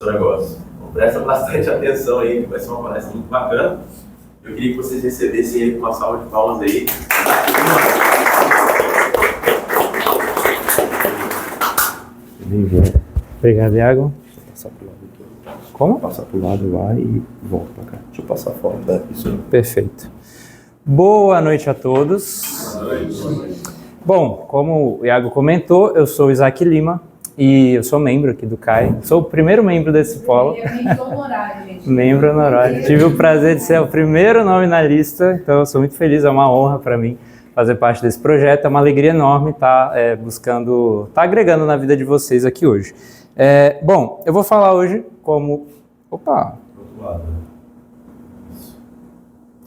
seu negócio. Então, presta bastante atenção aí, vai ser uma palestra muito bacana. Eu queria que vocês recebessem ele com uma salva de palmas aí. Obrigado, Iago. Passar pro lado aqui. Como? Passar pro lado lá e volta pra cá. Deixa eu passar fora. Isso aí. Perfeito. Boa noite a todos. Boa noite. Bom, como o Iago comentou, eu sou o Isaac Lima e eu sou membro aqui do CAI. Sou o primeiro membro desse polo. Eu membro honorário, gente. Membro honorário. Tive o prazer de ser o primeiro nome na lista, então eu sou muito feliz, é uma honra para mim fazer parte desse projeto. É uma alegria enorme estar agregando na vida de vocês aqui hoje. Bom, eu vou falar hoje como... Opa!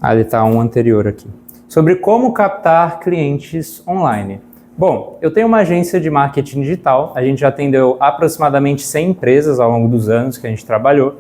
Ali está um anterior aqui. Sobre como captar clientes online. Bom, eu tenho uma agência de marketing digital, a gente já atendeu aproximadamente 100 empresas ao longo dos anos que a gente trabalhou,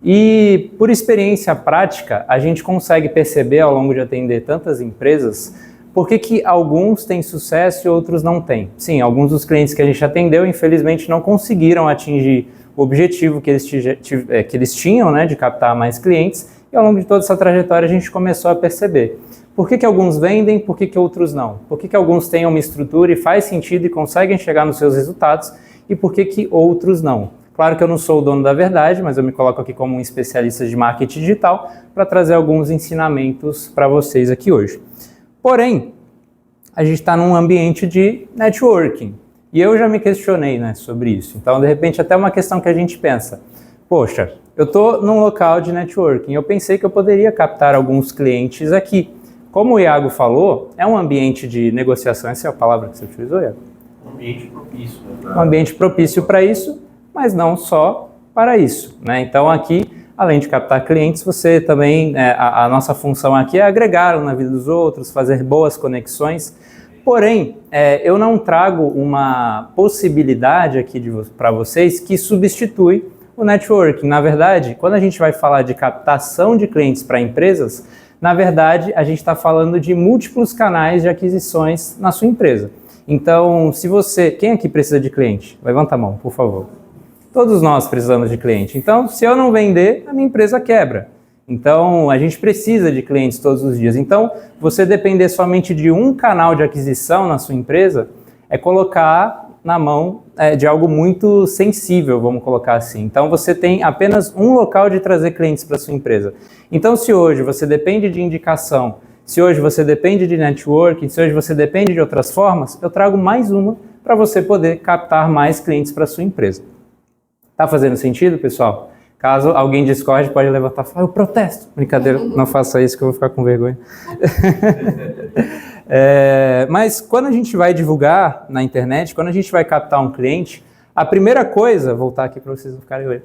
e por experiência prática, a gente consegue perceber ao longo de atender tantas empresas, por que alguns têm sucesso e outros não têm. Sim, alguns dos clientes que a gente atendeu, infelizmente, não conseguiram atingir o objetivo que eles tinham, né, de captar mais clientes, e ao longo de toda essa trajetória a gente começou a perceber. Por que alguns vendem, por que outros não? Por que alguns têm uma estrutura e faz sentido e conseguem chegar nos seus resultados e por que outros não? Claro que eu não sou o dono da verdade, mas eu me coloco aqui como um especialista de marketing digital para trazer alguns ensinamentos para vocês aqui hoje. Porém, a gente está num ambiente de networking e eu já me questionei, né, sobre isso. Então, de repente, até uma questão que a gente pensa, poxa, eu estou num local de networking, eu pensei que eu poderia captar alguns clientes aqui. Como o Iago falou, é um ambiente de negociação, essa é a palavra que você utilizou, Iago? Um ambiente propício. Né? Um ambiente propício para isso, mas não só para isso, né? Então aqui, além de captar clientes, você também, a nossa função aqui é agregar na vida dos outros, fazer boas conexões. Porém, eu não trago uma possibilidade aqui para vocês que substitui o networking. Na verdade, quando a gente vai falar de captação de clientes para empresas, na verdade, a gente está falando de múltiplos canais de aquisições na sua empresa. Então, se você... Quem aqui precisa de cliente? Levanta a mão, por favor. Todos nós precisamos de cliente. Então, se eu não vender, a minha empresa quebra. Então, a gente precisa de clientes todos os dias. Então, você depender somente de um canal de aquisição na sua empresa é colocar na mão de algo muito sensível, vamos colocar assim. Então, você tem apenas um local de trazer clientes para sua empresa. Então, se hoje você depende de indicação, se hoje você depende de networking, se hoje você depende de outras formas, eu trago mais uma para você poder captar mais clientes para sua empresa. Tá fazendo sentido, pessoal? Caso alguém discorde, pode levantar e falar, eu protesto. Brincadeira, não faça isso que eu vou ficar com vergonha. Mas quando a gente vai divulgar na internet, quando a gente vai captar um cliente, a primeira coisa, voltar aqui para vocês não ficarem olhando,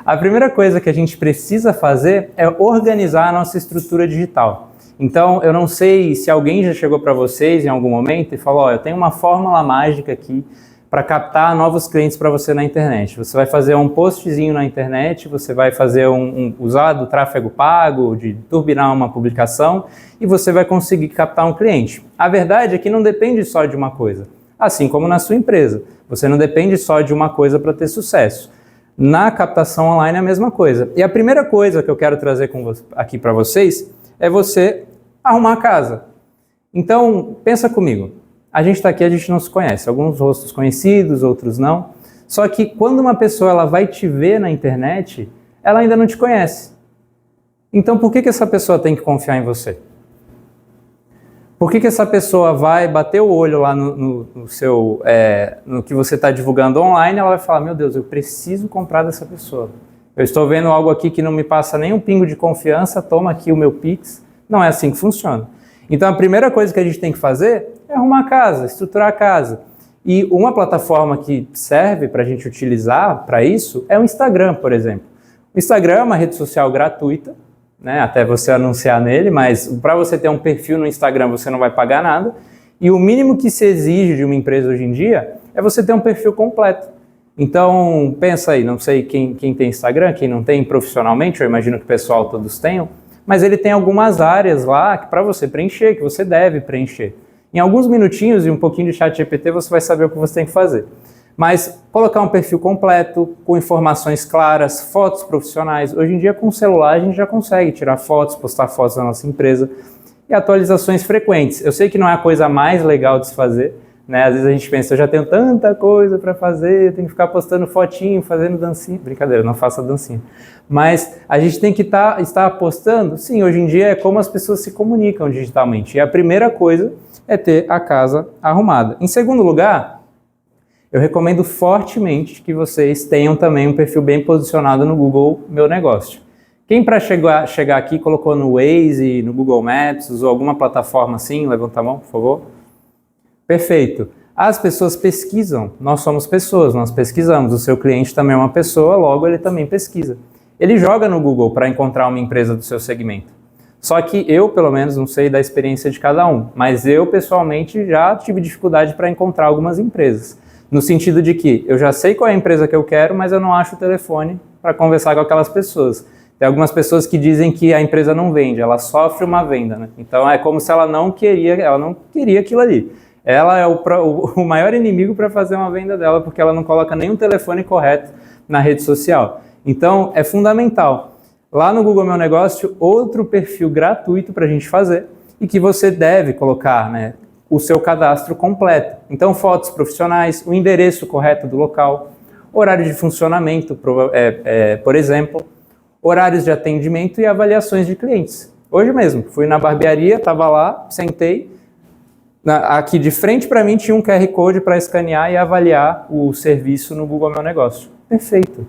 a primeira coisa que a gente precisa fazer é organizar a nossa estrutura digital. Então, eu não sei se alguém já chegou para vocês em algum momento e falou, eu tenho uma fórmula mágica aqui para captar novos clientes para você na internet. Você vai fazer um postzinho na internet, você vai fazer usar do tráfego pago, de turbinar uma publicação e você vai conseguir captar um cliente. A verdade é que não depende só de uma coisa, assim como na sua empresa. Você não depende só de uma coisa para ter sucesso. Na captação online é a mesma coisa. E a primeira coisa que eu quero trazer aqui para vocês é você arrumar a casa. Então, pensa comigo. A gente está aqui, a gente não se conhece. Alguns rostos conhecidos, outros não. Só que quando uma pessoa ela vai te ver na internet, ela ainda não te conhece. Então, por que essa pessoa tem que confiar em você? Por que essa pessoa vai bater o olho lá no que você está divulgando online, ela vai falar, meu Deus, eu preciso comprar dessa pessoa. Eu estou vendo algo aqui que não me passa nem um pingo de confiança, toma aqui o meu Pix. Não é assim que funciona. Então, a primeira coisa que a gente tem que fazer é arrumar a casa, estruturar a casa. E uma plataforma que serve para a gente utilizar para isso é o Instagram, por exemplo. O Instagram é uma rede social gratuita, né, até você anunciar nele, mas para você ter um perfil no Instagram você não vai pagar nada. E o mínimo que se exige de uma empresa hoje em dia é você ter um perfil completo. Então, pensa aí, não sei quem tem Instagram, quem não tem profissionalmente, eu imagino que o pessoal todos tenham, mas ele tem algumas áreas lá para você preencher, que você deve preencher. Em alguns minutinhos e um pouquinho de chat GPT você vai saber o que você tem que fazer. Mas colocar um perfil completo, com informações claras, fotos profissionais. Hoje em dia, com o celular, a gente já consegue tirar fotos, postar fotos da nossa empresa e atualizações frequentes. Eu sei que não é a coisa mais legal de se fazer, né? Às vezes a gente pensa, eu já tenho tanta coisa para fazer, tenho que ficar postando fotinho, fazendo dancinha. Brincadeira, não faça dancinha. Mas a gente tem que estar postando. Sim, hoje em dia é como as pessoas se comunicam digitalmente. E a primeira coisa é ter a casa arrumada. Em segundo lugar, eu recomendo fortemente que vocês tenham também um perfil bem posicionado no Google Meu Negócio. Quem para chegar aqui colocou no Waze, no Google Maps, usou alguma plataforma assim? Levanta a mão, por favor. Perfeito. As pessoas pesquisam, nós somos pessoas, nós pesquisamos. O seu cliente também é uma pessoa, logo ele também pesquisa. Ele joga no Google para encontrar uma empresa do seu segmento. Só que eu, pelo menos, não sei da experiência de cada um, mas eu, pessoalmente, já tive dificuldade para encontrar algumas empresas. No sentido de que eu já sei qual é a empresa que eu quero, mas eu não acho o telefone para conversar com aquelas pessoas. Tem algumas pessoas que dizem que a empresa não vende, ela sofre uma venda, né? Então é como se ela não queria aquilo ali. Ela é o maior inimigo para fazer uma venda dela, porque ela não coloca nenhum telefone correto na rede social. Então é fundamental. Lá no Google Meu Negócio, outro perfil gratuito para a gente fazer e que você deve colocar, né, o seu cadastro completo. Então fotos profissionais, o endereço correto do local, horário de funcionamento, por exemplo, horários de atendimento e avaliações de clientes. Hoje mesmo, fui na barbearia, estava lá, sentei, aqui de frente para mim tinha um QR Code para escanear e avaliar o serviço no Google Meu Negócio. Perfeito.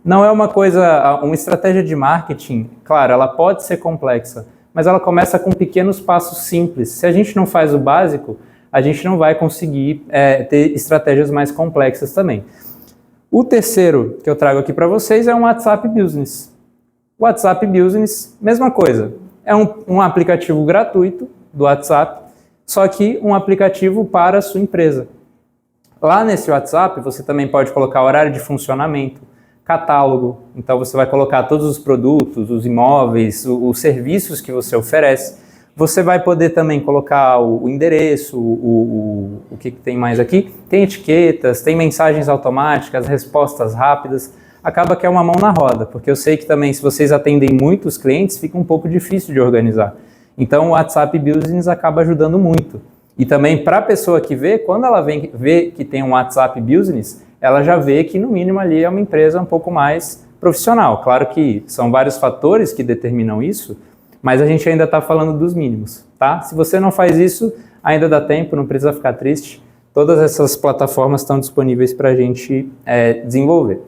Não é uma estratégia de marketing, claro, ela pode ser complexa, mas ela começa com pequenos passos simples. Se a gente não faz o básico, a gente não vai conseguir ter estratégias mais complexas também. O terceiro que eu trago aqui para vocês é um WhatsApp Business. O WhatsApp Business, mesma coisa, é um aplicativo gratuito do WhatsApp, só que um aplicativo para a sua empresa. Lá nesse WhatsApp você também pode colocar horário de funcionamento, catálogo, então você vai colocar todos os produtos, os imóveis, os serviços que você oferece. Você vai poder também colocar o endereço, o que tem mais aqui? Tem etiquetas, tem mensagens automáticas, respostas rápidas. Acaba que é uma mão na roda, porque eu sei que também se vocês atendem muitos clientes, fica um pouco difícil de organizar. Então o WhatsApp Business acaba ajudando muito. E também para a pessoa que vê, quando ela vê que tem um WhatsApp Business, ela já vê que no mínimo ali é uma empresa um pouco mais profissional. Claro que são vários fatores que determinam isso, mas a gente ainda está falando dos mínimos, tá? Se você não faz isso, ainda dá tempo, não precisa ficar triste. Todas essas plataformas estão disponíveis para a gente desenvolver.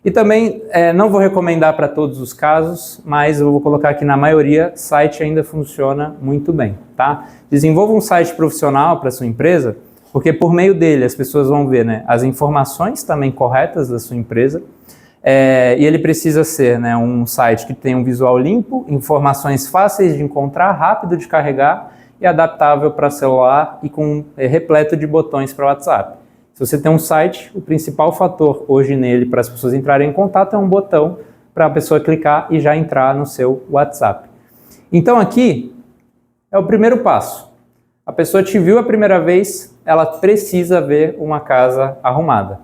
E também, não vou recomendar para todos os casos, mas eu vou colocar aqui na maioria, site ainda funciona muito bem, tá? Desenvolva um site profissional para sua empresa, porque por meio dele as pessoas vão ver, né, as informações também corretas da sua empresa, e ele precisa ser, né, um site que tenha um visual limpo, informações fáceis de encontrar, rápido de carregar e adaptável para celular e com repleto de botões para WhatsApp. Se você tem um site, o principal fator hoje nele para as pessoas entrarem em contato é um botão para a pessoa clicar e já entrar no seu WhatsApp. Então aqui é o primeiro passo. A pessoa te viu a primeira vez, ela precisa ver uma casa arrumada.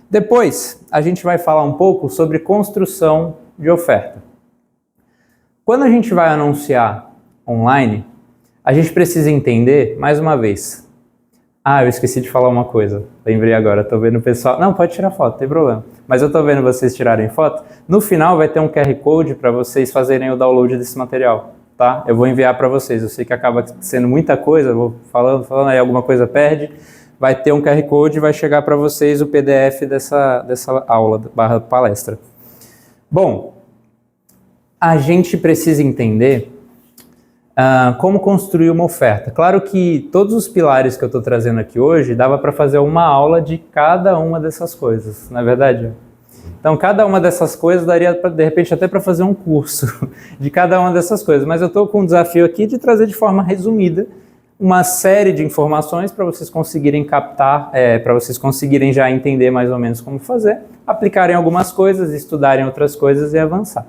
Depois, a gente vai falar um pouco sobre construção de oferta. Quando a gente vai anunciar online, a gente precisa entender, mais uma vez, eu esqueci de falar uma coisa, lembrei agora, tô vendo o pessoal, não, pode tirar foto, não tem problema, mas eu tô vendo vocês tirarem foto, no final vai ter um QR Code para vocês fazerem o download desse material. Tá? Eu vou enviar para vocês, eu sei que acaba sendo muita coisa, eu vou falando, aí alguma coisa perde, vai ter um QR Code e vai chegar para vocês o PDF dessa aula, /palestra. Bom, a gente precisa entender como construir uma oferta. Claro que todos os pilares que eu estou trazendo aqui hoje, dava para fazer uma aula de cada uma dessas coisas, não é verdade? Então, cada uma dessas coisas daria, de repente, até para fazer um curso de cada uma dessas coisas. Mas eu estou com um desafio aqui de trazer de forma resumida uma série de informações para vocês conseguirem captar, para vocês conseguirem já entender mais ou menos como fazer, aplicarem algumas coisas, estudarem outras coisas e avançar.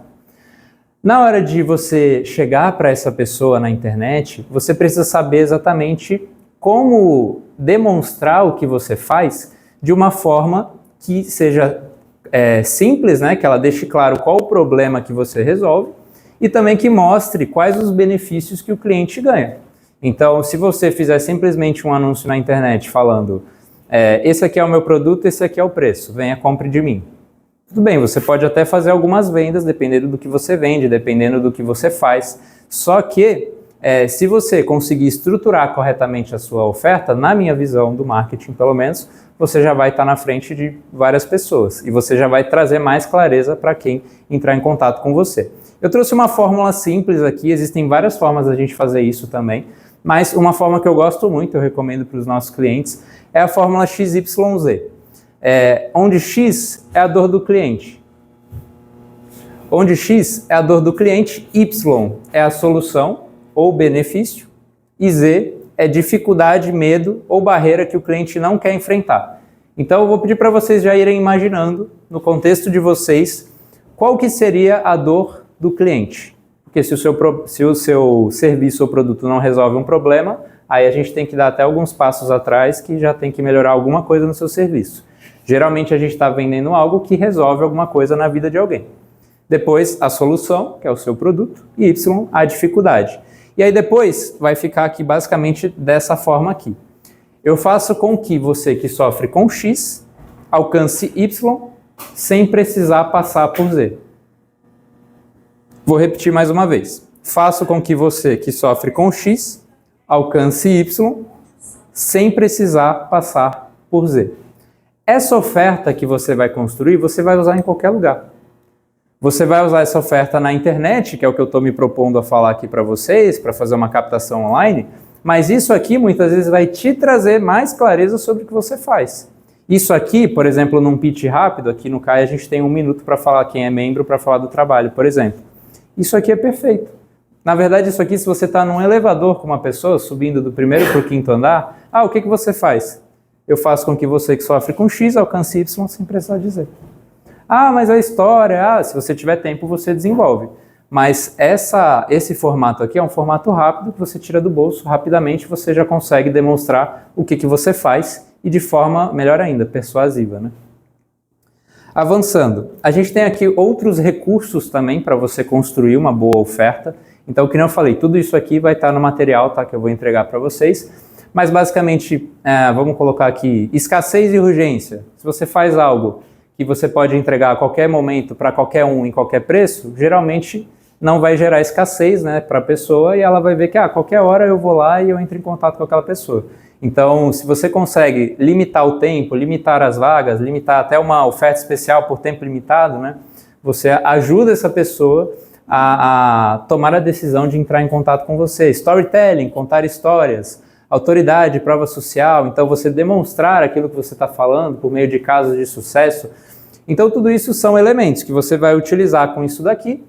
Na hora de você chegar para essa pessoa na internet, você precisa saber exatamente como demonstrar o que você faz de uma forma que seja simples, né? Que ela deixe claro qual o problema que você resolve e também que mostre quais os benefícios que o cliente ganha. Então, se você fizer simplesmente um anúncio na internet falando esse aqui é o meu produto, esse aqui é o preço, venha, compre de mim. Tudo bem, você pode até fazer algumas vendas, dependendo do que você vende, dependendo do que você faz. Só que, se você conseguir estruturar corretamente a sua oferta, na minha visão do marketing, pelo menos, você já vai estar na frente de várias pessoas e você já vai trazer mais clareza para quem entrar em contato com você. Eu trouxe uma fórmula simples aqui, existem várias formas da gente fazer isso também, mas uma forma que eu gosto muito, eu recomendo para os nossos clientes, é a fórmula XYZ. Onde X é a dor do cliente. Onde X é a dor do cliente, Y é a solução ou benefício, e Z é dificuldade, medo ou barreira que o cliente não quer enfrentar. Então eu vou pedir para vocês já irem imaginando, no contexto de vocês, qual que seria a dor do cliente. Porque se o seu serviço ou produto não resolve um problema, aí a gente tem que dar até alguns passos atrás que já tem que melhorar alguma coisa no seu serviço. Geralmente a gente está vendendo algo que resolve alguma coisa na vida de alguém. Depois a solução, que é o seu produto, e Y, a dificuldade. E aí depois vai ficar aqui basicamente dessa forma aqui. Eu faço com que você que sofre com X alcance Y sem precisar passar por Z. Vou repetir mais uma vez. Faço com que você que sofre com X alcance Y sem precisar passar por Z. Essa oferta que você vai construir, você vai usar em qualquer lugar. Você vai usar essa oferta na internet, que é o que eu estou me propondo a falar aqui para vocês, para fazer uma captação online, mas isso aqui muitas vezes vai te trazer mais clareza sobre o que você faz. Isso aqui, por exemplo, num pitch rápido, aqui no CAI a gente tem 1 minuto para falar quem é membro, para falar do trabalho, por exemplo. Isso aqui é perfeito. Na verdade, isso aqui, se você está num elevador com uma pessoa, subindo do 1º para o 5º andar, o que você faz? Eu faço com que você que sofre com X alcance Y sem precisar dizer. Mas a história, se você tiver tempo, você desenvolve. Mas esse formato aqui é um formato rápido que você tira do bolso, rapidamente você já consegue demonstrar o que você faz e de forma, melhor ainda, persuasiva, né? Avançando, a gente tem aqui outros recursos também para você construir uma boa oferta. Então, como eu falei, tudo isso aqui vai estar no material, tá, que eu vou entregar para vocês. Mas basicamente, vamos colocar aqui, escassez e urgência. Se você faz algo que você pode entregar a qualquer momento para qualquer um em qualquer preço, geralmente não vai gerar escassez, né, para a pessoa e ela vai ver que a qualquer hora eu vou lá e eu entro em contato com aquela pessoa. Então, se você consegue limitar o tempo, limitar as vagas, limitar até uma oferta especial por tempo limitado, né, você ajuda essa pessoa a tomar a decisão de entrar em contato com você. Storytelling, contar histórias, autoridade, prova social, então você demonstrar aquilo que você está falando por meio de casos de sucesso. Então tudo isso são elementos que você vai utilizar com isso daqui,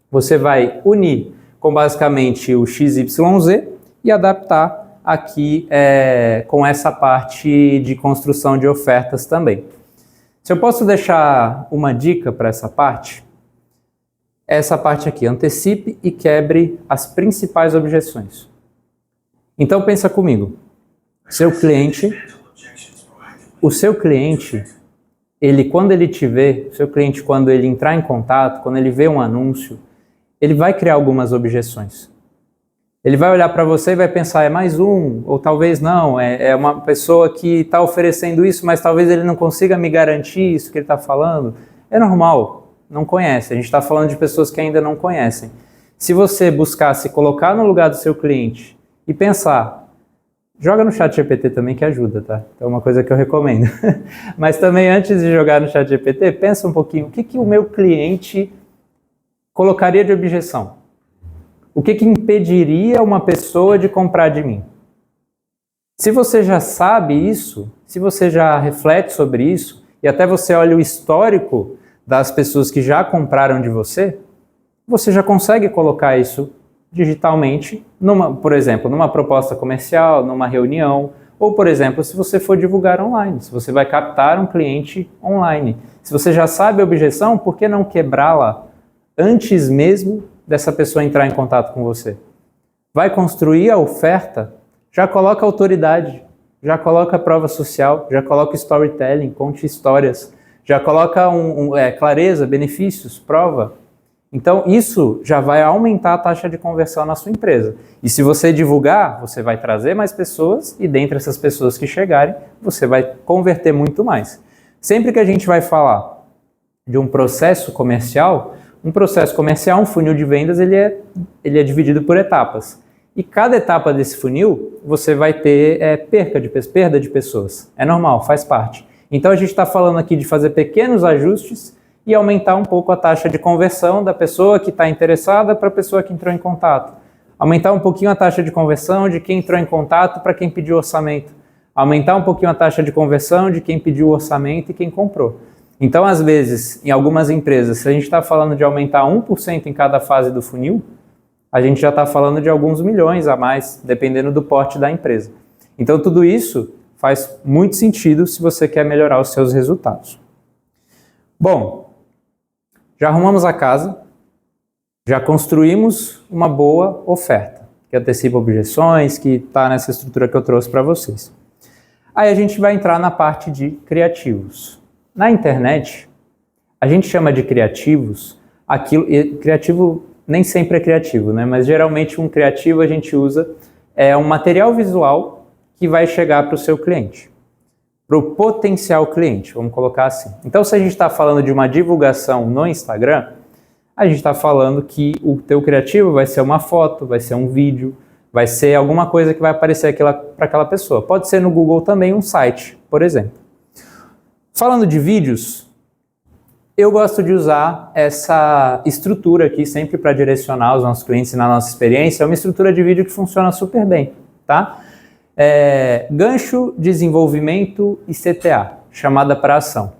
você vai unir com basicamente o XYZ e adaptar aqui com essa parte de construção de ofertas também. Se eu posso deixar uma dica para essa parte aqui, antecipe e quebre as principais objeções. Então pensa comigo, o seu cliente, ele quando ele te vê, o seu cliente quando ele entrar em contato, quando ele vê um anúncio, ele vai criar algumas objeções. Ele vai olhar para você e vai pensar, é mais um, ou talvez não, é uma pessoa que está oferecendo isso, mas talvez ele não consiga me garantir isso que ele está falando. É normal, não conhece, a gente está falando de pessoas que ainda não conhecem. Se você buscar se colocar no lugar do seu cliente, e pensar, joga no ChatGPT também que ajuda, tá? Então é uma coisa que eu recomendo. Mas também antes de jogar no ChatGPT, pensa um pouquinho, o que o meu cliente colocaria de objeção? O que impediria uma pessoa de comprar de mim? Se você já sabe isso, se você já reflete sobre isso, e até você olha o histórico das pessoas que já compraram de você, você já consegue colocar isso digitalmente, por exemplo, numa proposta comercial, numa reunião, ou, por exemplo, se você for divulgar online, se você vai captar um cliente online. Se você já sabe a objeção, por que não quebrá-la antes mesmo dessa pessoa entrar em contato com você? Vai construir a oferta, já coloca autoridade, já coloca prova social, já coloca storytelling, conte histórias, já coloca clareza, benefícios, prova. Então, isso já vai aumentar a taxa de conversão na sua empresa. E se você divulgar, você vai trazer mais pessoas e dentre essas pessoas que chegarem, você vai converter muito mais. Sempre que a gente vai falar de um processo comercial, um funil de vendas, ele é dividido por etapas. E cada etapa desse funil, você vai ter perda de pessoas. É normal, faz parte. Então, a gente está falando aqui de fazer pequenos ajustes e aumentar um pouco a taxa de conversão da pessoa que está interessada para a pessoa que entrou em contato. Aumentar um pouquinho a taxa de conversão de quem entrou em contato para quem pediu orçamento. Aumentar um pouquinho a taxa de conversão de quem pediu orçamento e quem comprou. Então, às vezes, em algumas empresas, se a gente está falando de aumentar 1% em cada fase do funil, a gente já está falando de alguns milhões a mais, dependendo do porte da empresa. Então, tudo isso faz muito sentido se você quer melhorar os seus resultados. Bom, já arrumamos a casa, já construímos uma boa oferta, que antecipa objeções, que está nessa estrutura que eu trouxe para vocês. Aí a gente vai entrar na parte de criativos. Na internet, a gente chama de criativos, criativo nem sempre é criativo, né? Mas geralmente um criativo a gente usa um material visual que vai chegar para o seu cliente, para o potencial cliente, vamos colocar assim. Então, se a gente está falando de uma divulgação no Instagram, a gente está falando que o teu criativo vai ser uma foto, vai ser um vídeo, vai ser alguma coisa que vai aparecer para aquela pessoa. Pode ser no Google também um site, por exemplo. Falando de vídeos, eu gosto de usar essa estrutura aqui sempre para direcionar os nossos clientes na nossa experiência. É uma estrutura de vídeo que funciona super bem, tá? Gancho, desenvolvimento e CTA, chamada para ação.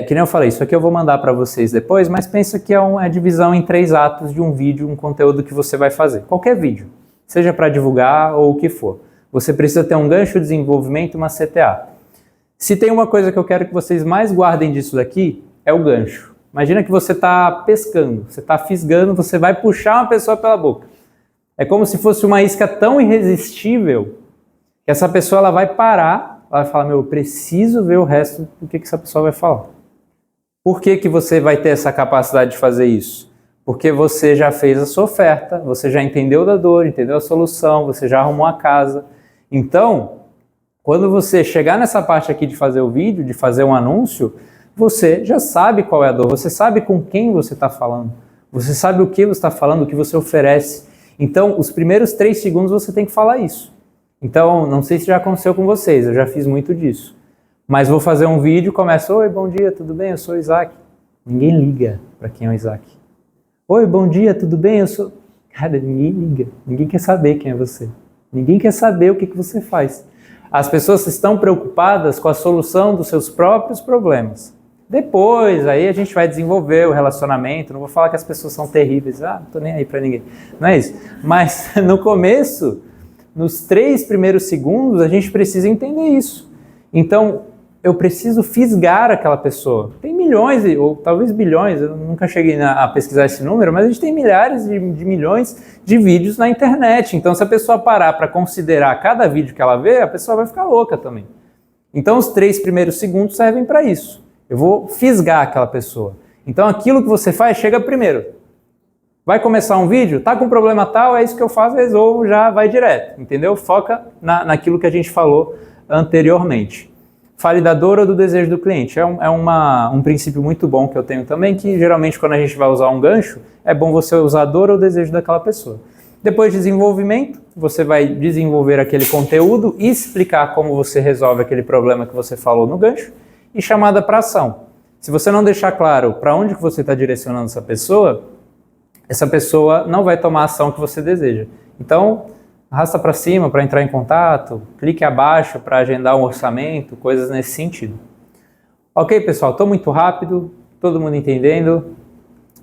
Que nem eu falei, isso aqui eu vou mandar para vocês depois, mas pensa que é a divisão em 3 atos de um vídeo, um conteúdo que você vai fazer. Qualquer vídeo, seja para divulgar ou o que for. Você precisa ter um gancho, desenvolvimento e uma CTA. Se tem uma coisa que eu quero que vocês mais guardem disso daqui, é o gancho. Imagina que você está pescando, você está fisgando, você vai puxar uma pessoa pela boca. É como se fosse uma isca tão irresistível que essa pessoa ela vai parar, ela vai falar, eu preciso ver o resto do que essa pessoa vai falar. Por que você vai ter essa capacidade de fazer isso? Porque você já fez a sua oferta, você já entendeu da dor, entendeu a solução, você já arrumou a casa. Então, quando você chegar nessa parte aqui de fazer o vídeo, de fazer um anúncio, você já sabe qual é a dor, você sabe com quem você está falando, você sabe o que você está falando, o que você oferece. Então, os primeiros 3 segundos você tem que falar isso. Então, não sei se já aconteceu com vocês, eu já fiz muito disso. Mas vou fazer um vídeo, começa, oi, bom dia, tudo bem? Eu sou o Isaac. Ninguém liga para quem é o Isaac. Oi, bom dia, tudo bem? Eu sou... Cara, ninguém liga, ninguém quer saber quem é você. Ninguém quer saber o que você faz. As pessoas estão preocupadas com a solução dos seus próprios problemas. Depois, aí a gente vai desenvolver o relacionamento. Não vou falar que as pessoas são terríveis. Não tô nem aí para ninguém. Não é isso. Mas no começo, nos 3 primeiros segundos, a gente precisa entender isso. Então, eu preciso fisgar aquela pessoa. Tem milhões, ou talvez bilhões, eu nunca cheguei a pesquisar esse número, mas a gente tem milhares de milhões de vídeos na internet. Então, se a pessoa parar para considerar cada vídeo que ela vê, a pessoa vai ficar louca também. Então, os 3 primeiros segundos servem para isso. Eu vou fisgar aquela pessoa. Então, aquilo que você faz, chega primeiro. Vai começar um vídeo? Tá com problema tal, é isso que eu faço, resolvo, já vai direto. Entendeu? Foca naquilo que a gente falou anteriormente. Fale da dor ou do desejo do cliente. É um princípio muito bom que eu tenho também, que geralmente quando a gente vai usar um gancho, é bom você usar a dor ou o desejo daquela pessoa. Depois de desenvolvimento, você vai desenvolver aquele conteúdo e explicar como você resolve aquele problema que você falou no gancho. E chamada para ação. Se você não deixar claro para onde que você está direcionando essa pessoa não vai tomar a ação que você deseja. Então, arrasta para cima para entrar em contato, clique abaixo para agendar um orçamento, coisas nesse sentido. Ok, pessoal, estou muito rápido, todo mundo entendendo.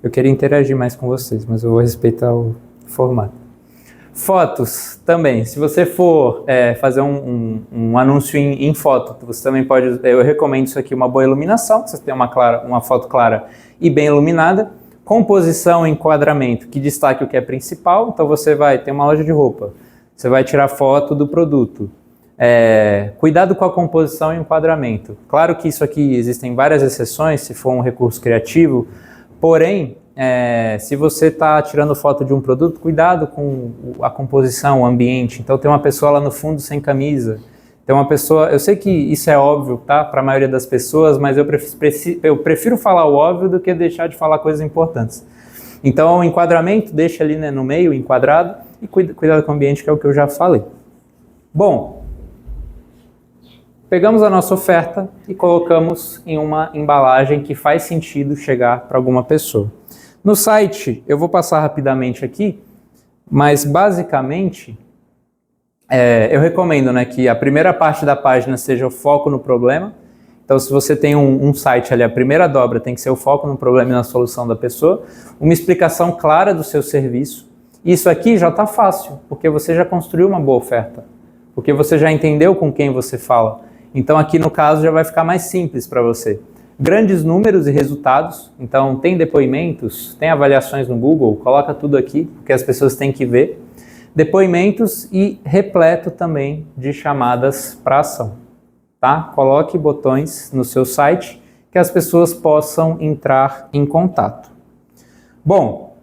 Eu queria interagir mais com vocês, mas eu vou respeitar o formato. Fotos também, se você for fazer um anúncio em foto, você também pode, eu recomendo isso aqui, uma boa iluminação, que você tenha uma foto clara e bem iluminada, composição e enquadramento, que destaque o que é principal, então você vai ter uma loja de roupa, você vai tirar foto do produto, Cuidado com a composição e enquadramento. Claro que isso aqui existem várias exceções, se for um recurso criativo, porém, se você está tirando foto de um produto, cuidado com a composição, o ambiente. Então tem uma pessoa lá no fundo sem camisa, tem uma pessoa, eu sei que isso é óbvio, tá, para a maioria das pessoas, mas eu prefiro falar o óbvio do que deixar de falar coisas importantes. Então o enquadramento, deixa ali, né, no meio, enquadrado, e cuidado com o ambiente, que é o que eu já falei. Bom, pegamos a nossa oferta e colocamos em uma embalagem que faz sentido chegar para alguma pessoa. No site, eu vou passar rapidamente aqui, mas basicamente eu recomendo, né, que a primeira parte da página seja o foco no problema. Então, se você tem um site ali, a primeira dobra tem que ser o foco no problema e na solução da pessoa, uma explicação clara do seu serviço. Isso aqui já está fácil, porque você já construiu uma boa oferta, porque você já entendeu com quem você fala. Então, aqui no caso já vai ficar mais simples para você. Grandes números e resultados, então tem depoimentos, tem avaliações no Google, coloca tudo aqui, porque as pessoas têm que ver. Depoimentos e repleto também de chamadas para ação, tá? Coloque botões no seu site que as pessoas possam entrar em contato. Bom,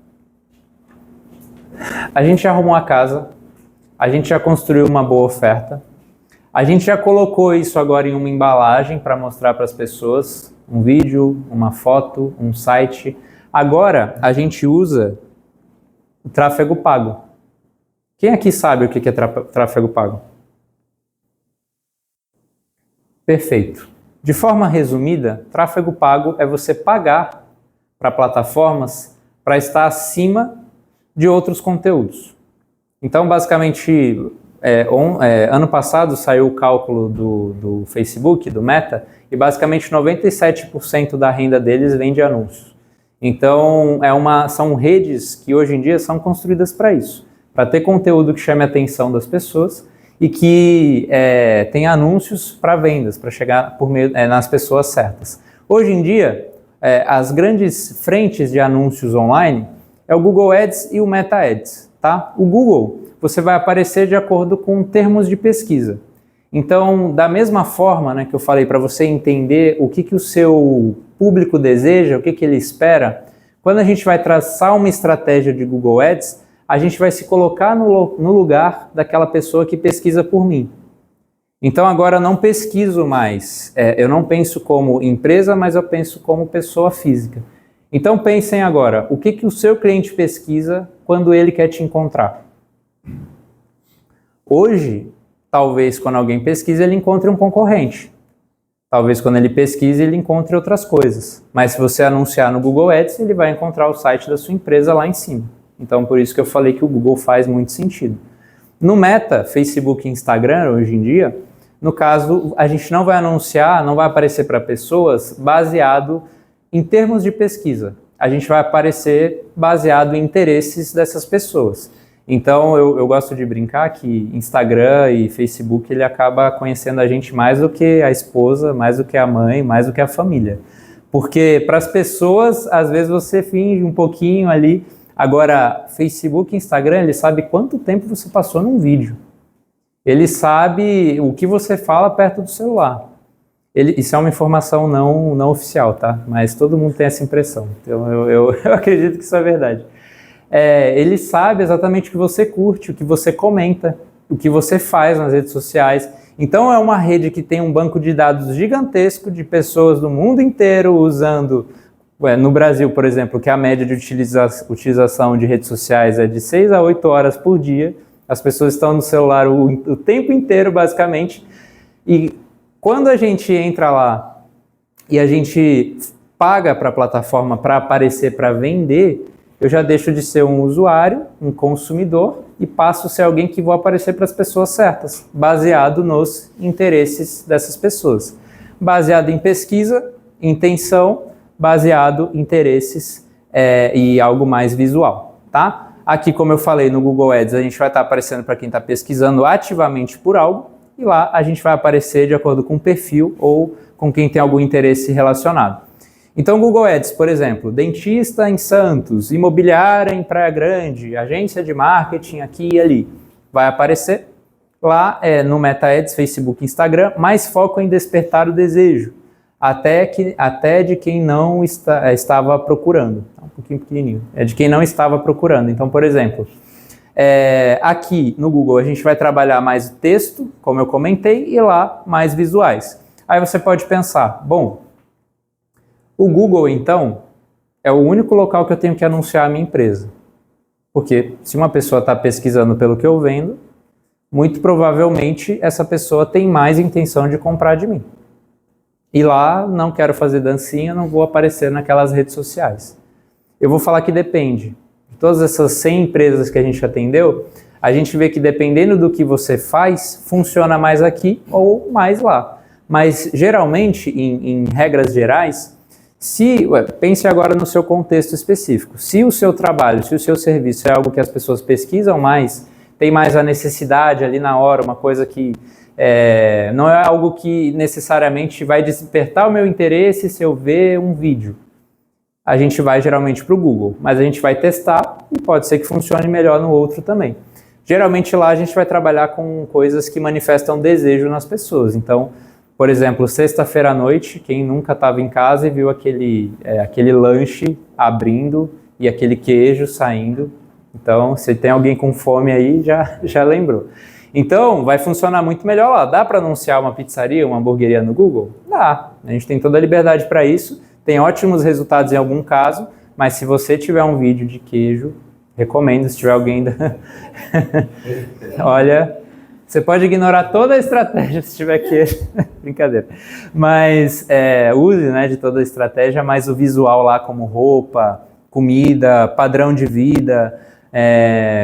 a gente já arrumou a casa, a gente já construiu uma boa oferta, a gente já colocou isso agora em uma embalagem para mostrar para as pessoas, um vídeo, uma foto, um site. Agora a gente usa o tráfego pago. Quem aqui sabe o que é tráfego pago? Perfeito. De forma resumida, tráfego pago é você pagar para plataformas para estar acima de outros conteúdos. Então, basicamente, ano passado saiu o cálculo do Facebook, do Meta, e basicamente 97% da renda deles vem de anúncios. Então, são redes que hoje em dia são construídas para isso, para ter conteúdo que chame a atenção das pessoas e que tem anúncios para vendas, para chegar nas pessoas certas. Hoje em dia, as grandes frentes de anúncios online é o Google Ads e o Meta Ads, tá? O Google, você vai aparecer de acordo com termos de pesquisa. Então, da mesma forma, né, que eu falei para você entender o que o seu público deseja, o que ele espera, quando a gente vai traçar uma estratégia de Google Ads, a gente vai se colocar no lugar daquela pessoa que pesquisa por mim. Então agora eu não pesquiso mais, eu não penso como empresa, mas eu penso como pessoa física. Então pensem agora, o que o seu cliente pesquisa quando ele quer te encontrar? Hoje, talvez quando alguém pesquisa, ele encontre um concorrente. Talvez quando ele pesquise, ele encontre outras coisas. Mas se você anunciar no Google Ads, ele vai encontrar o site da sua empresa lá em cima. Então, por isso que eu falei que o Google faz muito sentido. No Meta, Facebook e Instagram, hoje em dia, no caso, a gente não vai anunciar, não vai aparecer para pessoas baseado em termos de pesquisa. A gente vai aparecer baseado em interesses dessas pessoas. Então, eu gosto de brincar que Instagram e Facebook, ele acaba conhecendo a gente mais do que a esposa, mais do que a mãe, mais do que a família. Porque para as pessoas, às vezes você finge um pouquinho ali. Agora, Facebook e Instagram, ele sabe quanto tempo você passou num vídeo. Ele sabe o que você fala perto do celular. Isso é uma informação não oficial, tá? Mas todo mundo tem essa impressão. Então, eu acredito que isso é verdade. Ele sabe exatamente o que você curte, o que você comenta, o que você faz nas redes sociais. Então, é uma rede que tem um banco de dados gigantesco de pessoas do mundo inteiro usando... No Brasil, por exemplo, que a média de utilização de redes sociais é de 6 a 8 horas por dia, as pessoas estão no celular o tempo inteiro, basicamente, e quando a gente entra lá e a gente paga para a plataforma para aparecer, para vender, eu já deixo de ser um usuário, um consumidor, e passo a ser alguém que vou aparecer para as pessoas certas, baseado nos interesses dessas pessoas. Baseado em pesquisa, intenção, baseado em interesses e algo mais visual, tá? Aqui, como eu falei, no Google Ads, a gente vai estar aparecendo para quem está pesquisando ativamente por algo, e lá a gente vai aparecer de acordo com o perfil ou com quem tem algum interesse relacionado. Então, Google Ads, por exemplo, dentista em Santos, imobiliária em Praia Grande, agência de marketing aqui e ali, vai aparecer. Lá no Meta Ads, Facebook, Instagram, mais foco em despertar o desejo, até de quem não estava procurando. Tá um pouquinho pequenininho. É de quem não estava procurando. Então, por exemplo, aqui no Google a gente vai trabalhar mais o texto, como eu comentei, e lá mais visuais. Aí você pode pensar, bom, o Google então é o único local que eu tenho que anunciar a minha empresa. Porque se uma pessoa está pesquisando pelo que eu vendo, muito provavelmente essa pessoa tem mais intenção de comprar de mim. E lá não quero fazer dancinha, não vou aparecer naquelas redes sociais. Eu vou falar que depende. De todas essas 100 empresas que a gente atendeu, a gente vê que dependendo do que você faz, funciona mais aqui ou mais lá. Mas geralmente, em regras gerais, pense agora no seu contexto específico. Se o seu trabalho, se o seu serviço é algo que as pessoas pesquisam mais, tem mais a necessidade ali na hora, uma coisa que não é algo que necessariamente vai despertar o meu interesse se eu ver um vídeo. A gente vai geralmente para o Google, mas a gente vai testar e pode ser que funcione melhor no outro também. Geralmente lá a gente vai trabalhar com coisas que manifestam desejo nas pessoas. Então, por exemplo, sexta-feira à noite, quem nunca estava em casa e viu aquele lanche abrindo e aquele queijo saindo. Então, se tem alguém com fome aí, já lembrou. Então, vai funcionar muito melhor lá. Dá para anunciar uma pizzaria, uma hamburgueria no Google? Dá. A gente tem toda a liberdade para isso. Tem ótimos resultados em algum caso, mas se você tiver um vídeo de queijo, recomendo, se tiver alguém... Olha... Você pode ignorar toda a estratégia se tiver queijo, brincadeira. Mas use, né, de toda a estratégia, mas o visual lá como roupa, comida, padrão de vida,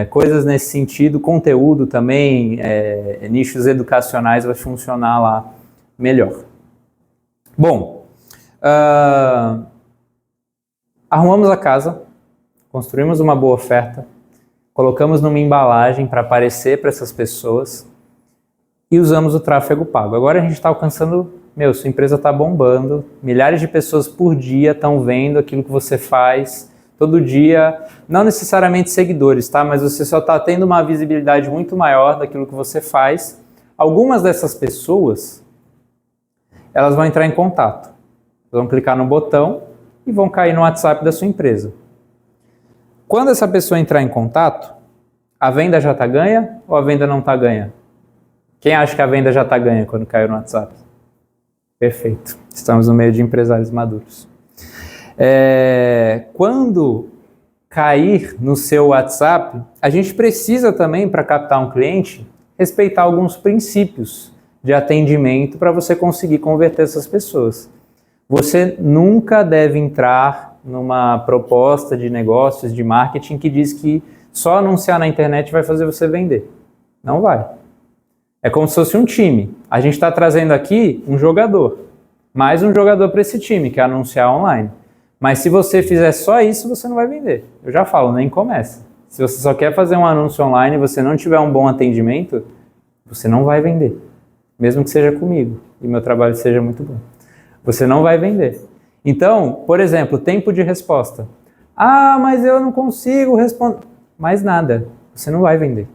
coisas nesse sentido, conteúdo também, nichos educacionais vai funcionar lá melhor. Bom, arrumamos a casa, construímos uma boa oferta, colocamos numa embalagem para aparecer para essas pessoas, e usamos o tráfego pago. Agora a gente está alcançando, sua empresa está bombando, milhares de pessoas por dia estão vendo aquilo que você faz, todo dia, não necessariamente seguidores, tá? Mas você só está tendo uma visibilidade muito maior daquilo que você faz. Algumas dessas pessoas, elas vão entrar em contato, vão clicar no botão e vão cair no WhatsApp da sua empresa. Quando essa pessoa entrar em contato, a venda já está ganha ou a venda não está ganha? Quem acha que a venda já está ganha quando caiu no WhatsApp? Perfeito. Estamos no meio de empresários maduros. Quando cair no seu WhatsApp, a gente precisa também, para captar um cliente, respeitar alguns princípios de atendimento para você conseguir converter essas pessoas. Você nunca deve entrar numa proposta de negócios, de marketing, que diz que só anunciar na internet vai fazer você vender. Não vai. É como se fosse um time. A gente está trazendo aqui um jogador. Mais um jogador para esse time, que é anunciar online. Mas se você fizer só isso, você não vai vender. Eu já falo, nem começa. Se você só quer fazer um anúncio online e você não tiver um bom atendimento, você não vai vender. Mesmo que seja comigo e meu trabalho seja muito bom. Você não vai vender. Então, por exemplo, tempo de resposta. Ah, mas eu não consigo responder. Mais nada. Você não vai vender.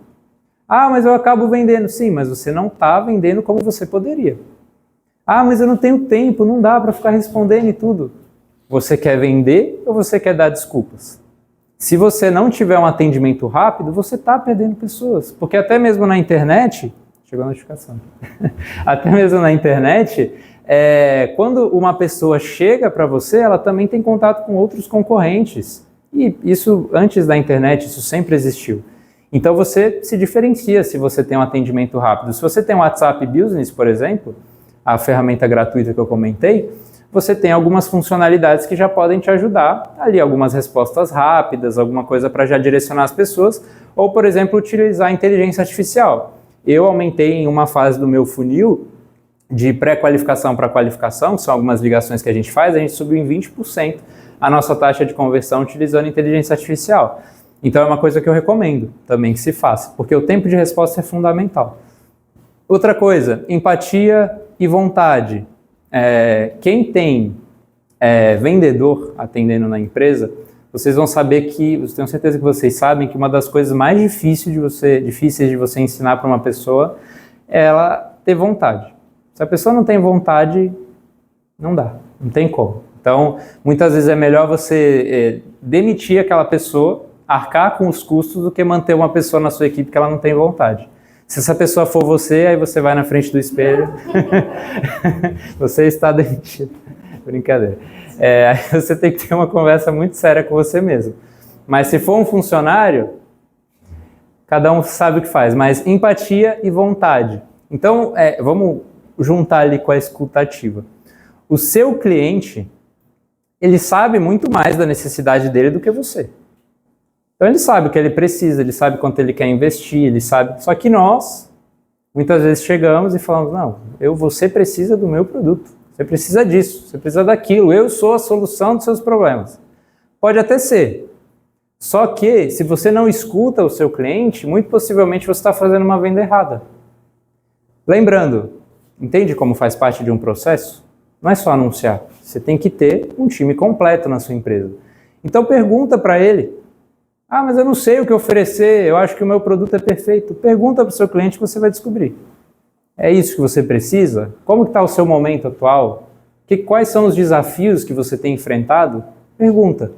Ah, mas eu acabo vendendo. Sim, mas você não está vendendo como você poderia. Ah, mas eu não tenho tempo, não dá para ficar respondendo e tudo. Você quer vender ou você quer dar desculpas? Se você não tiver um atendimento rápido, você está perdendo pessoas. Porque até mesmo na internet... Chegou a notificação. Até mesmo na internet, quando uma pessoa chega para você, ela também tem contato com outros concorrentes. E isso, antes da internet, isso sempre existiu. Então você se diferencia se você tem um atendimento rápido. Se você tem um WhatsApp Business, por exemplo, a ferramenta gratuita que eu comentei, você tem algumas funcionalidades que já podem te ajudar, ali algumas respostas rápidas, alguma coisa para já direcionar as pessoas, ou, por exemplo, utilizar a inteligência artificial. Eu aumentei em uma fase do meu funil de pré-qualificação para qualificação, que são algumas ligações que a gente faz, a gente subiu em 20% a nossa taxa de conversão utilizando inteligência artificial. Então é uma coisa que eu recomendo também que se faça, porque o tempo de resposta é fundamental. Outra coisa, empatia e vontade. Quem tem vendedor atendendo na empresa vocês vão saber que, eu tenho certeza que vocês sabem que uma das coisas mais difíceis de você ensinar para uma pessoa é ela ter vontade. Se a pessoa não tem vontade, não dá, não tem como. Então, muitas vezes é melhor você demitir aquela pessoa, arcar com os custos, do que manter uma pessoa na sua equipe que ela não tem vontade. Se essa pessoa for você, aí você vai na frente do espelho, você está demitido. Brincadeira. Aí você tem que ter uma conversa muito séria com você mesmo. Mas se for um funcionário, cada um sabe o que faz, mas empatia e vontade. Então, vamos juntar ali com a escuta ativa. O seu cliente, ele sabe muito mais da necessidade dele do que você. Então ele sabe o que ele precisa, ele sabe quanto ele quer investir, ele sabe. Só que nós, muitas vezes chegamos e falamos, não, você precisa do meu produto, você precisa disso, você precisa daquilo, eu sou a solução dos seus problemas. Pode até ser. Só que, se você não escuta o seu cliente, muito possivelmente você está fazendo uma venda errada. Lembrando, entende como faz parte de um processo? Não é só anunciar, você tem que ter um time completo na sua empresa. Então pergunta para ele, mas eu não sei o que oferecer, eu acho que o meu produto é perfeito. Pergunta para o seu cliente que você vai descobrir. É isso que você precisa? Como está o seu momento atual? Quais são os desafios que você tem enfrentado? Pergunta.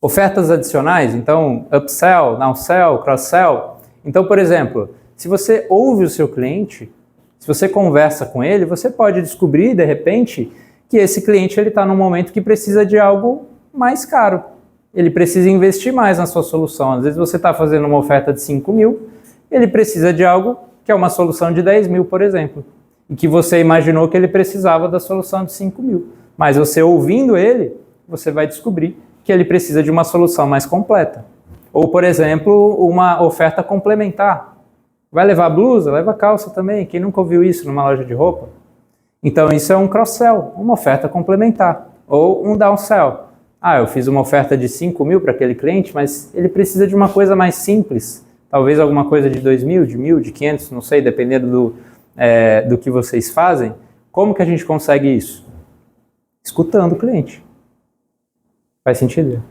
Ofertas adicionais, então upsell, downsell, cross-sell. Então, por exemplo, se você ouve o seu cliente, se você conversa com ele, você pode descobrir, de repente, que esse cliente está num momento que precisa de algo mais caro. Ele precisa investir mais na sua solução. Às vezes você está fazendo uma oferta de 5 mil, ele precisa de algo que é uma solução de 10 mil, por exemplo, e que você imaginou que ele precisava da solução de 5 mil. Mas você ouvindo ele, você vai descobrir que ele precisa de uma solução mais completa. Ou, por exemplo, uma oferta complementar. Vai levar blusa? Leva calça também. Quem nunca ouviu isso numa loja de roupa? Então isso é um cross-sell, uma oferta complementar. Ou um downsell. Eu fiz uma oferta de 5 mil para aquele cliente, mas ele precisa de uma coisa mais simples. Talvez alguma coisa de 2 mil, de 1.000, de 500, não sei, dependendo do que vocês fazem. Como que a gente consegue isso? Escutando o cliente. Faz sentido?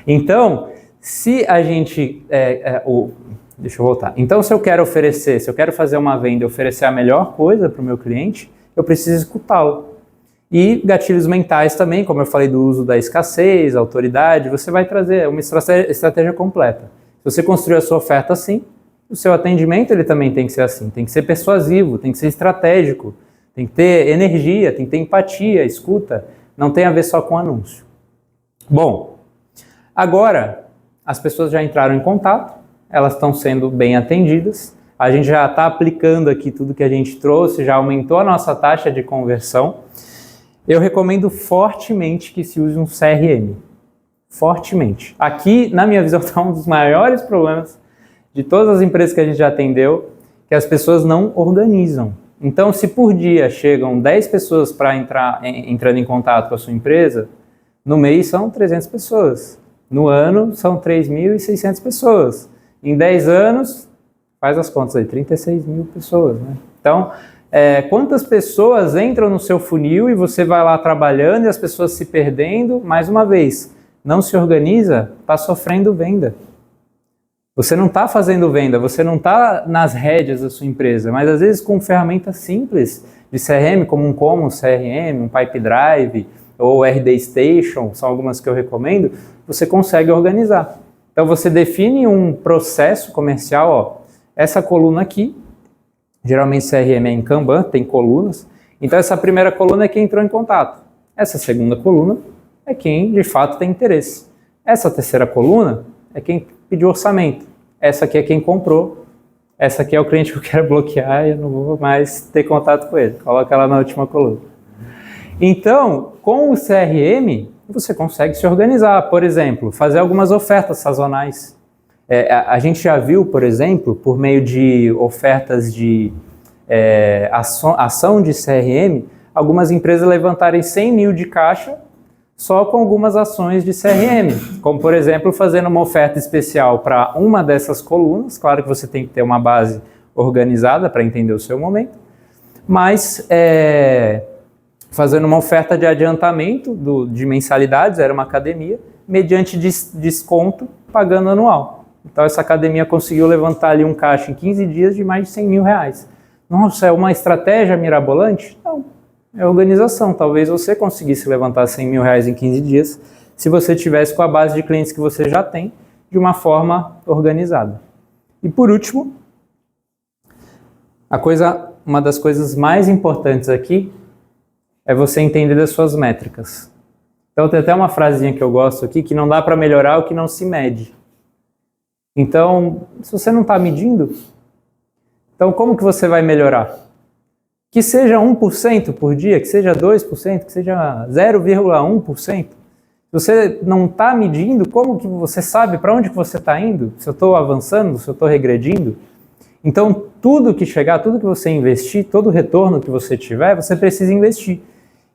Então, se a gente... deixa eu voltar. Então, se eu quero fazer uma venda e oferecer a melhor coisa para o meu cliente, eu preciso escutá-lo. E gatilhos mentais também, como eu falei do uso da escassez, autoridade, você vai trazer uma estratégia completa. Se você construir a sua oferta assim, o seu atendimento ele também tem que ser assim, tem que ser persuasivo, tem que ser estratégico, tem que ter energia, tem que ter empatia, escuta, não tem a ver só com anúncio. Bom, agora as pessoas já entraram em contato, elas estão sendo bem atendidas, a gente já está aplicando aqui tudo que a gente trouxe, já aumentou a nossa taxa de conversão. Eu recomendo fortemente que se use um CRM. Fortemente. Aqui, na minha visão, está um dos maiores problemas de todas as empresas que a gente já atendeu, que as pessoas não organizam. Então, se por dia chegam 10 pessoas para entrando em contato com a sua empresa, no mês são 300 pessoas. No ano, são 3.600 pessoas. Em 10 anos, faz as contas aí, 36 mil pessoas, né? Então, quantas pessoas entram no seu funil e você vai lá trabalhando e as pessoas se perdendo? Mais uma vez, não se organiza, está sofrendo venda. Você não está fazendo venda, você não está nas rédeas da sua empresa, mas às vezes com ferramentas simples de CRM, como um Commons CRM, um Pipedrive ou RD Station, são algumas que eu recomendo, você consegue organizar. Então você define um processo comercial, essa coluna aqui, geralmente CRM é em Kanban, tem colunas. Então essa primeira coluna é quem entrou em contato. Essa segunda coluna é quem de fato tem interesse. Essa terceira coluna é quem pediu orçamento. Essa aqui é quem comprou. Essa aqui é o cliente que eu quero bloquear e eu não vou mais ter contato com ele. Coloca ela na última coluna. Então, com o CRM, você consegue se organizar. Por exemplo, fazer algumas ofertas sazonais. A gente já viu, por exemplo, por meio de ofertas de ação de CRM, algumas empresas levantarem 100 mil de caixa só com algumas ações de CRM, como por exemplo fazendo uma oferta especial para uma dessas colunas. Claro que você tem que ter uma base organizada para entender o seu momento, mas fazendo uma oferta de adiantamento de mensalidades, era uma academia, mediante desconto, pagando anual. Então essa academia conseguiu levantar ali um caixa em 15 dias de mais de 100 mil reais. Nossa, é uma estratégia mirabolante? Não, é organização. Talvez você conseguisse levantar 100 mil reais em 15 dias se você tivesse com a base de clientes que você já tem de uma forma organizada. E por último, uma das coisas mais importantes aqui é você entender das suas métricas. Então tem até uma frasinha que eu gosto aqui, que não dá para melhorar o que não se mede. Então, se você não está medindo, então como que você vai melhorar? Que seja 1% por dia, que seja 2%, que seja 0,1%. Se você não está medindo, como que você sabe para onde que você está indo? Se eu estou avançando, se eu estou regredindo? Então, tudo que chegar, tudo que você investir, todo o retorno que você tiver, você precisa investir.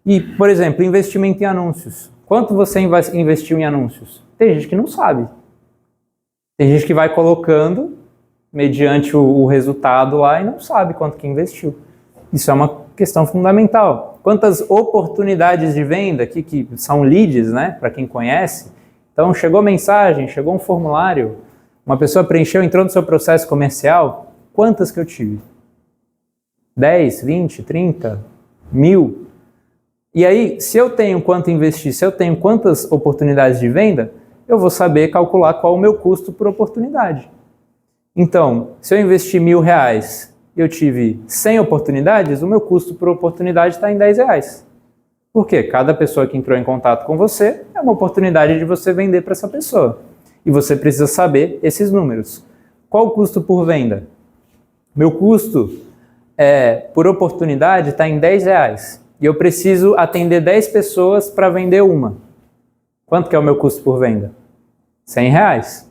E, por exemplo, investimento em anúncios. Quanto você investiu em anúncios? Tem gente que não sabe. Tem gente que vai colocando mediante o resultado lá e não sabe quanto que investiu. Isso é uma questão fundamental. Quantas oportunidades de venda aqui, que são leads, né, para quem conhece. Então, chegou mensagem, chegou um formulário, uma pessoa preencheu, entrou no seu processo comercial. Quantas que eu tive? 10, 20, 30, 1000? E aí, se eu tenho quanto investir, se eu tenho quantas oportunidades de venda, eu vou saber calcular qual o meu custo por oportunidade. Então, se eu investir R$1.000 e eu tive 100 oportunidades, o meu custo por oportunidade está em R$10. Por quê? Cada pessoa que entrou em contato com você é uma oportunidade de você vender para essa pessoa. E você precisa saber esses números. Qual o custo por venda? Meu custo por oportunidade está em R$10. E eu preciso atender 10 pessoas para vender uma. Quanto que é o meu custo por venda? R$100.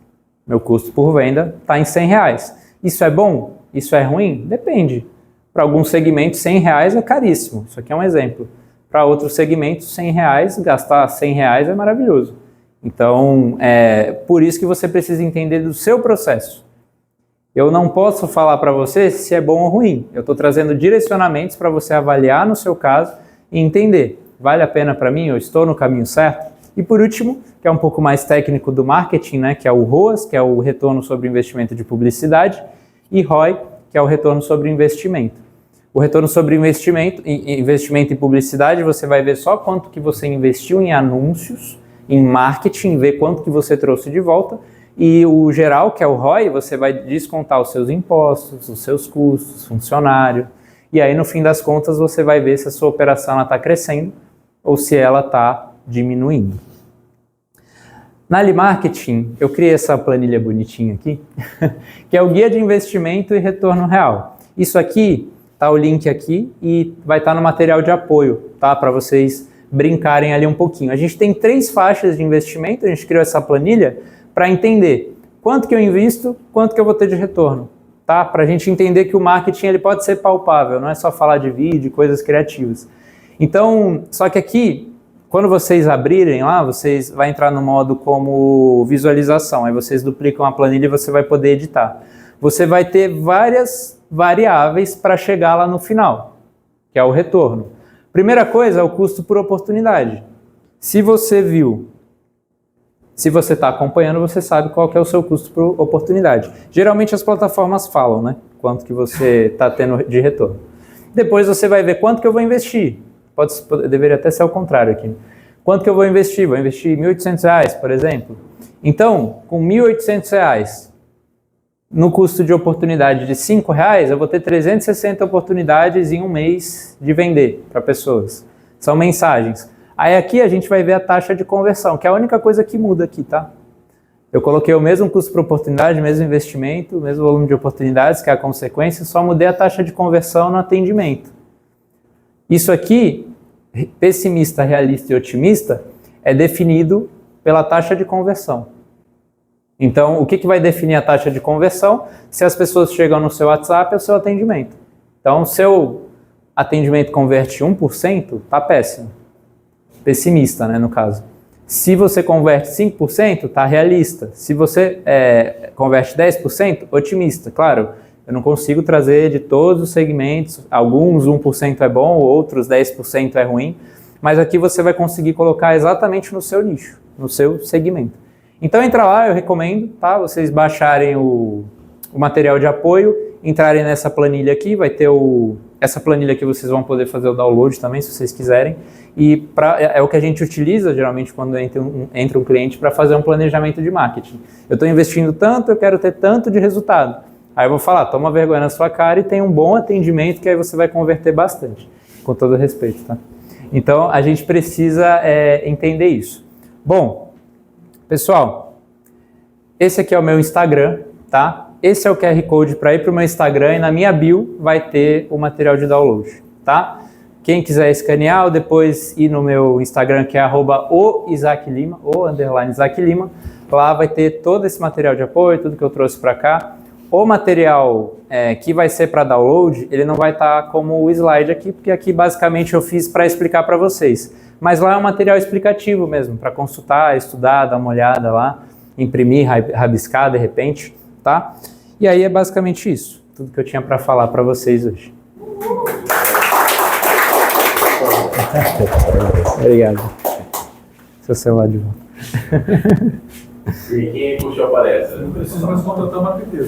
Meu custo por venda está em R$100. Isso é bom? Isso é ruim? Depende. Para alguns segmentos, R$100 é caríssimo. Isso aqui é um exemplo. Para outros segmentos, R$100, gastar R$100 é maravilhoso. Então, por isso que você precisa entender do seu processo. Eu não posso falar para você se é bom ou ruim. Eu estou trazendo direcionamentos para você avaliar no seu caso e entender. Vale a pena para mim? Eu estou no caminho certo? E por último, que é um pouco mais técnico do marketing, né, que é o ROAS, que é o retorno sobre investimento de publicidade, e ROI, que é o retorno sobre investimento. O retorno sobre investimento em publicidade, você vai ver só quanto que você investiu em anúncios, em marketing, ver quanto que você trouxe de volta. E o geral, que é o ROI, você vai descontar os seus impostos, os seus custos, funcionário. E aí, no fim das contas, você vai ver se a sua operação está crescendo ou se ela está diminuindo. Na Ali Marketing, eu criei essa planilha bonitinha aqui, que é o Guia de Investimento e Retorno Real. Isso aqui, tá o link aqui e vai estar no material de apoio, tá? Para vocês brincarem ali um pouquinho. A gente tem 3 faixas de investimento, a gente criou essa planilha para entender quanto que eu invisto, quanto que eu vou ter de retorno, tá? Para a gente entender que o marketing ele pode ser palpável, não é só falar de vídeo, coisas criativas. Então, só que aqui, quando vocês abrirem lá, vocês vão entrar no modo como visualização, aí vocês duplicam a planilha e você vai poder editar. Você vai ter várias variáveis para chegar lá no final, que é o retorno. Primeira coisa é o custo por oportunidade. Se você viu, se você está acompanhando, você sabe qual que é o seu custo por oportunidade. Geralmente as plataformas falam, né? Quanto que você está tendo de retorno. Depois você vai ver quanto que eu vou investir. Deveria até ser o contrário aqui. Quanto que eu vou investir? Vou investir R$1.800, por exemplo. Então, com R$1.800, no custo de oportunidade de R$5, eu vou ter 360 oportunidades em um mês de vender para pessoas. São mensagens. Aí aqui a gente vai ver a taxa de conversão, que é a única coisa que muda aqui, tá? Eu coloquei o mesmo custo por oportunidade, mesmo investimento, mesmo volume de oportunidades, que é a consequência, só mudei a taxa de conversão no atendimento. Isso aqui, pessimista, realista e otimista, é definido pela taxa de conversão. Então, o que vai definir a taxa de conversão? Se as pessoas chegam no seu WhatsApp, é o seu atendimento. Então, seu atendimento converte 1%, tá péssimo. Pessimista, né, no caso. Se você converte 5%, tá realista. Se você converte 10%, otimista. Claro, Eu não consigo trazer de todos os segmentos, alguns 1% é bom, outros 10% é ruim, mas aqui você vai conseguir colocar exatamente no seu nicho, no seu segmento. Então entra lá, eu recomendo, tá? Vocês baixarem o material de apoio, entrarem nessa planilha aqui, vai ter essa planilha aqui, vocês vão poder fazer o download também, se vocês quiserem, e é o que a gente utiliza geralmente quando entra um cliente para fazer um planejamento de marketing. Eu estou investindo tanto, eu quero ter tanto de resultado. Aí eu vou falar, toma vergonha na sua cara e tem um bom atendimento que aí você vai converter bastante, com todo respeito, tá? Então a gente precisa entender isso. Bom, pessoal, esse aqui é o meu Instagram, tá? Esse é o QR Code para ir para o meu Instagram e na minha bio vai ter o material de download, tá? Quem quiser escanear ou depois ir no meu Instagram, que é @o_isaac_lima, _Isaac Lima, lá vai ter todo esse material de apoio, tudo que eu trouxe para cá. O material que vai ser para download, ele não vai estar como o slide aqui, porque aqui basicamente eu fiz para explicar para vocês. Mas lá é um material explicativo mesmo, para consultar, estudar, dar uma olhada lá, imprimir, rabiscar de repente, tá? E aí é basicamente isso, tudo que eu tinha para falar para vocês hoje. Obrigado. Seu celular de volta. E quem puxou a palestra? Não preciso mais contratar marqueteiro.